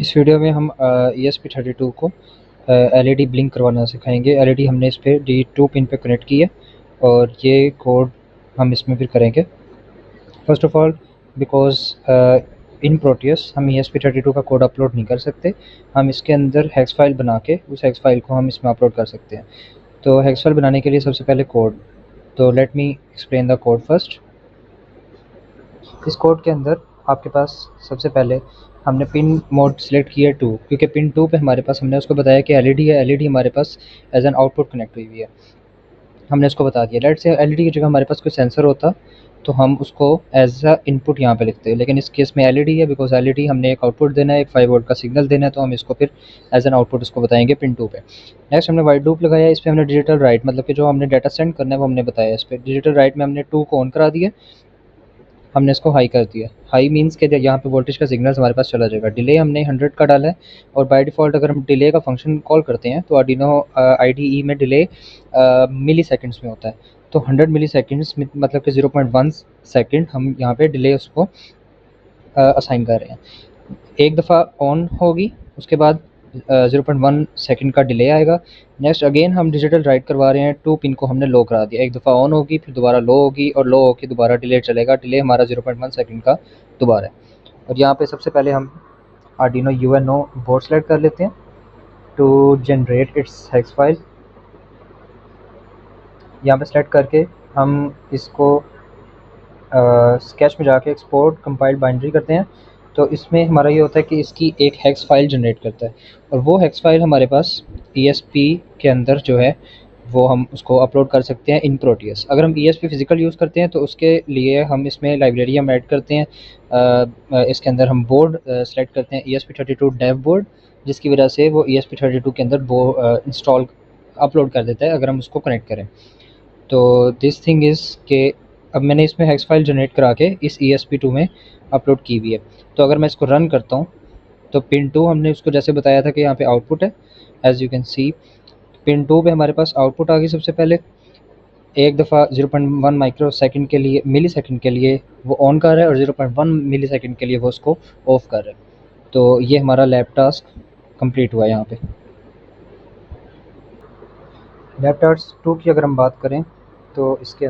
इस वीडियो में हम ESP32 को LED ब्लिंक करवाना सिखाएंगे। LED हमने इस पर D2 पिन पे कनेक्ट की है और ये कोड हम इसमें फिर करेंगे। First of all because in Proteus हम ESP32 का कोड अपलोड नहीं कर सकते, हम इसके अंदर हेक्स फाइल बना के उस हेक्स फाइल को हम इसमें अपलोड कर सकते हैं। तो हेक्स फाइल बनाने के लिए सबसे पहले कोड, तो let me explain the code first. इस कोड के अंदर आपके पास सबसे पहले हमने पिन मोड सिलेक्ट किया 2, क्योंकि पिन 2 पे हमारे पास हमने उसको बताया कि LED है, LED हमारे पास एज एन आउटपुट कनेक्ट हुई है, हमने उसको बता दिया। लेट से LED की जगह हमारे पास कोई सेंसर होता तो हम उसको एज अ इनपुट यहाँ पे लिखते हैं, लेकिन इस केस में LED है, बिकॉज LED हमने एक आउटपुट देना है, एक 5 वोल्ट का सिग्नल देना है, तो हम इसको फिर एज एन आउटपुट उसको बताएंगे पिन 2 पे। नेक्स्ट हमने वाइट लूप लगाया, इस पर हमने डिजिटल राइट, मतलब कि जो हमने डाटा सेंड करना है वो हमने बताया। इस पर डिजिटल राइट में हमने 2 को ऑन करा दिया, हमने इसको हाई कर दिया। हाई मीन्स के यहाँ पे वोल्टेज का सिग्नल हमारे पास चला जाएगा। डिले हमने 100 का डाला है, और बाय डिफ़ॉल्ट अगर हम डिले का फंक्शन कॉल करते हैं तो आर्डिनो IDE में डिले मिली सेकेंड्स में होता है, तो 100 मिली सेकेंड्स मतलब कि 0.1 सेकेंड हम यहाँ पे डिले उसको असाइन कर रहे हैं। एक दफ़ा ऑन होगी, उसके बाद 0.1 सेकंड का डिले आएगा। नेक्स्ट अगेन हम डिजिटल राइट करवा रहे हैं, 2 पिन को हमने लो करा दिया, एक दफ़ा ऑन होगी, फिर दोबारा लो होगी, और लो होकर दोबारा डिले चलेगा। डिले हमारा 0.1 सेकंड का दोबारा है। और यहाँ पे सबसे पहले हम आर्डिनो UNO बोर्ड सेलेक्ट कर लेते हैं to generate its hex file. यहाँ पे सेलेक्ट करके हम इसको स्केच में जाके एक्सपोर्ट कंपाइल्ड बाइनरी करते हैं। तो इसमें हमारा ये होता है कि इसकी एक हेक्स फाइल जनरेट करता है, और वो हेक्स फाइल हमारे पास ESP के अंदर जो है वो हम उसको अपलोड कर सकते हैं इन प्रोटियस। अगर हम ESP फिजिकल यूज़ करते हैं तो उसके लिए हम इसमें लाइब्रेरी हम ऐड करते हैं। इसके अंदर हम बोर्ड सेलेक्ट करते हैं ESP32 डेव बोर्ड, जिसकी वजह से वो ESP32 के अंदर वो इंस्टॉल अपलोड कर देता है अगर हम उसको कनेक्ट करें। तो दिस थिंग इज़ के अब मैंने इसमें हेक्स फाइल जनरेट करा के इस ESP2 में अपलोड की हुई है। तो अगर मैं इसको रन करता हूँ तो पिन 2 हमने उसको जैसे बताया था कि यहाँ पे आउटपुट है, as you can C pin 2 पे हमारे पास आउटपुट आ गई। सबसे पहले एक दफ़ा 0.1 माइक्रो सेकेंड के लिए, मिली सेकेंड के लिए वो ऑन कर रहा है, और 0.1 मिली सेकेंड के लिए वो उसको ऑफ कर रहा है। तो ये हमारा लैब टास्क कंप्लीट हुआ है। यहाँ पे लैब टास्क 2 की अगर हम बात करें तो इसके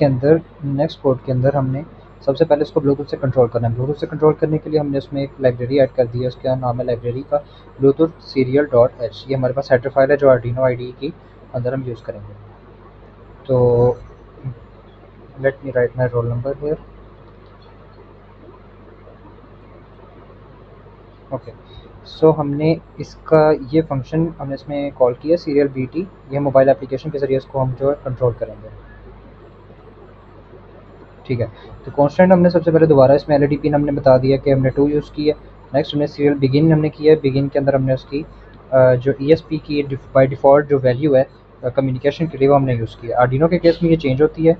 अंदर नेक्स्ट कोड के अंदर हमने सबसे पहले इसको ब्लूटूथ से कंट्रोल करना है। ब्लूटूथ से कंट्रोल करने के लिए हमने उसमें एक लाइब्रेरी ऐड कर दी है, उसका नाम है लाइब्रेरी का ब्लूटूथ सीरियल .h। ये हमारे पास हेडर फाइल है जो आर्डिनो IDE की अंदर हम यूज़ करेंगे। तो let me write my roll number here. Okay, so हमने इसका ये फंक्शन हमने इसमें कॉल किया सीरियल BT। ये मोबाइल एप्लीकेशन के ज़रिए इसको हम जो है कंट्रोल करेंगे। ठीक है, तो कांस्टेंट हमने सबसे पहले दोबारा इसमें LED पिन हमने बता दिया कि हमने 2 यूज़ की है। नेक्स्ट हमने सीरियल बिगिन हमने किया है, बिगिन के अंदर हमने उसकी जो ESP की बाय डिफ़ॉल्ट जो वैल्यू है कम्युनिकेशन के लिए वो हमने यूज़ किया। आर्डिनो के केस में ये चेंज होती है,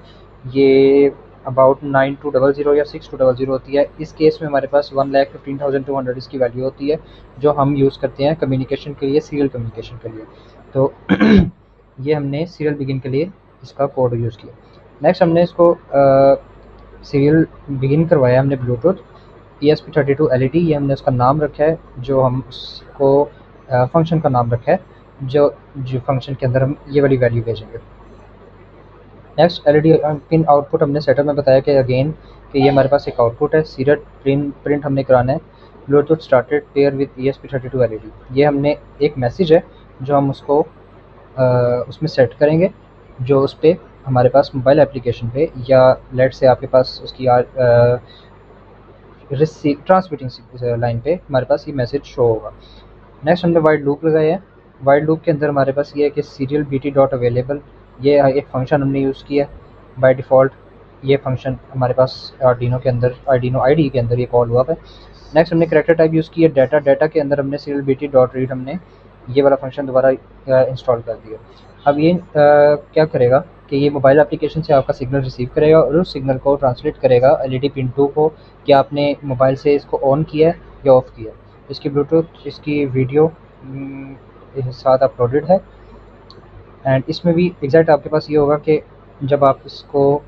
ये अबाउट 9200 या 6200 होती है। इस केस में हमारे पास 1,15,200 इसकी वैल्यू होती है, जो हम यूज़ करते हैं कम्युनिकेशन के लिए, सीरियल कम्युनिकेशन के लिए। तो ये हमने सीरियल बिगिन के लिए इसका कोड यूज़ किया। नेक्स्ट हमने इसको सीरियल बिगिन करवाया हमने ब्लूटूथ ESP32 LED, ये हमने उसका नाम रखा है, जो हम उसको फंक्शन का नाम रखा है, जो फंक्शन के अंदर हम ये वाली वैल्यू भेजेंगे। नेक्स्ट LED पिन आउटपुट हमने सेटअप में बताया कि अगेन कि ये हमारे पास एक आउटपुट है, सीरियल प्रिंट हमने कराना है Bluetooth started pair with ESP32 LED। ये हमने एक मैसेज है जो हम उसको उसमें सेट करेंगे, जो उस पर हमारे पास मोबाइल एप्लीकेशन पे या लेट से आपके पास उसकी ट्रांसमिटिंग लाइन पे हमारे पास ये मैसेज शो होगा। नेक्स्ट हमने वाइड लूप लगाया है। वाइड लूप के अंदर हमारे पास ये है कि सीरियल BT डॉट अवेलेबल, ये एक फंक्शन हमने यूज़ किया बाय डिफ़ॉल्ट। ये फंक्शन हमारे पास आर्डिनो के अंदर, आर्डिनो IDE के अंदर ये कॉल हुआ है। नेक्स्ट हमने करैक्टर टाइप यूज़ किया डाटा के अंदर हमने सीरियल BT डॉट रीड हमने ये वाला फंक्शन दोबारा इंस्टॉल कर दिया। अब ये क्या करेगा कि ये मोबाइल एप्लीकेशन से आपका सिग्नल रिसीव करेगा और उस सिग्नल को ट्रांसलेट करेगा LED पिन 2 को, कि आपने मोबाइल से इसको ऑन किया है या ऑफ़ किया। इसकी ब्लूटूथ, इसकी वीडियो साथ अपलोडेड है, एंड इसमें भी एग्जैक्ट आपके पास ये होगा कि जब आप इसको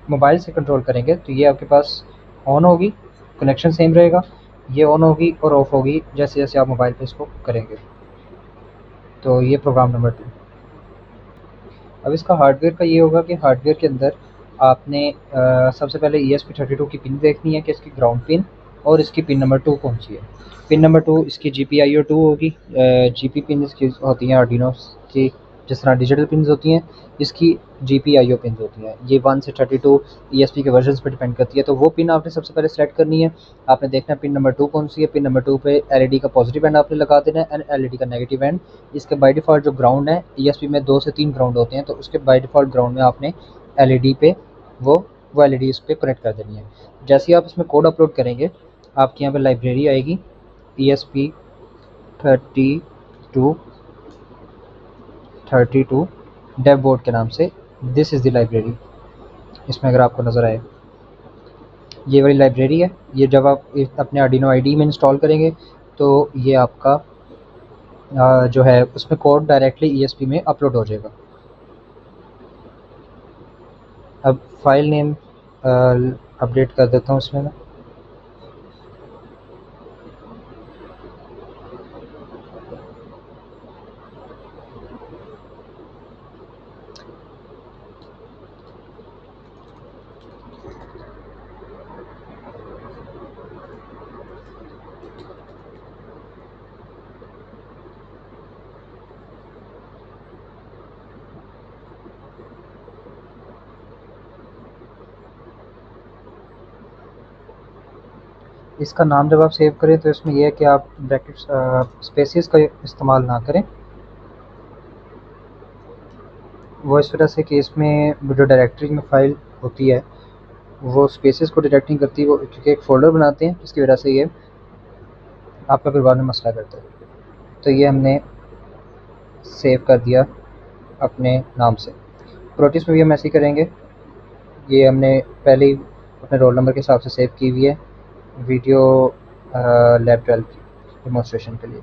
मोबाइल से कंट्रोल करेंगे तो ये आपके पास ऑन होगी, कनेक्शन सेम रहेगा। ये ऑन होगी और ऑफ होगी जैसे जैसे आप मोबाइल पे इसको करेंगे। तो ये प्रोग्राम नंबर 2। अब इसका हार्डवेयर का ये होगा कि हार्डवेयर के अंदर आपने सबसे पहले ESP32 की पिन देखनी है कि इसकी ग्राउंड पिन और इसकी पिन नंबर 2 कौन सी है। पिन नंबर 2 इसकी GPIO2 होगी। GP पिन इसकी होती हैं आर्डिनो की, जिस तरह डिजिटल पिन होती हैं, इसकी GPIO पिन होती हैं। ये 1 से 32 ESP के वर्जन पर डिपेंड करती है। तो वो पिन आपने सबसे पहले सेलेक्ट करनी है। आपने देखना है पिन नंबर 2 कौन सी है। पिन नंबर 2 पे LED का पॉजिटिव एंड आपने लगा देना है एंड LED का नेगेटिव एंड। इसके बाय डिफ़ॉल्ट जो ग्राउंड है, ESP में 2 से 3 ग्राउंड होते हैं, तो उसके बाय डिफ़ॉल्ट ग्राउंड में आपने LED पे वो LED इस पे कनेक्ट कर देनी है। जैसे ही आप इसमें कोड अपलोड करेंगे, आपके यहाँ पे लाइब्रेरी आएगी ESP32 डेव बोर्ड के नाम से। This is the library. इसमें अगर आपको नज़र आए, ये वाली लाइब्रेरी है। ये जब आप अपने आर्डिनो IDE में इंस्टॉल करेंगे तो ये आपका जो है उसमें कोड डायरेक्टली ESP में अपलोड हो जाएगा। अब फाइल नेम अपडेट कर देता हूँ इसमें मैं। इसका नाम जब आप सेव करें तो इसमें यह है कि आप ब्रैकेट्स स्पेसेस का इस्तेमाल ना करें। वो इस वजह से कि इसमें जो डायरेक्टरी में फ़ाइल होती है वो स्पेसेस को डिटेक्ट नहीं करती, वो क्योंकि एक फ़ोल्डर बनाते हैं, इसकी वजह से ये आपका फिर बाद में मसला करता है। तो ये हमने सेव कर दिया अपने नाम से। प्रोटिस में भी हम ऐसे ही करेंगे। ये हमने पहले ही अपने रोल नंबर के हिसाब से सेव की हुई है वीडियो लैब 12 की डेमोन्स्ट्रेशन के लिए।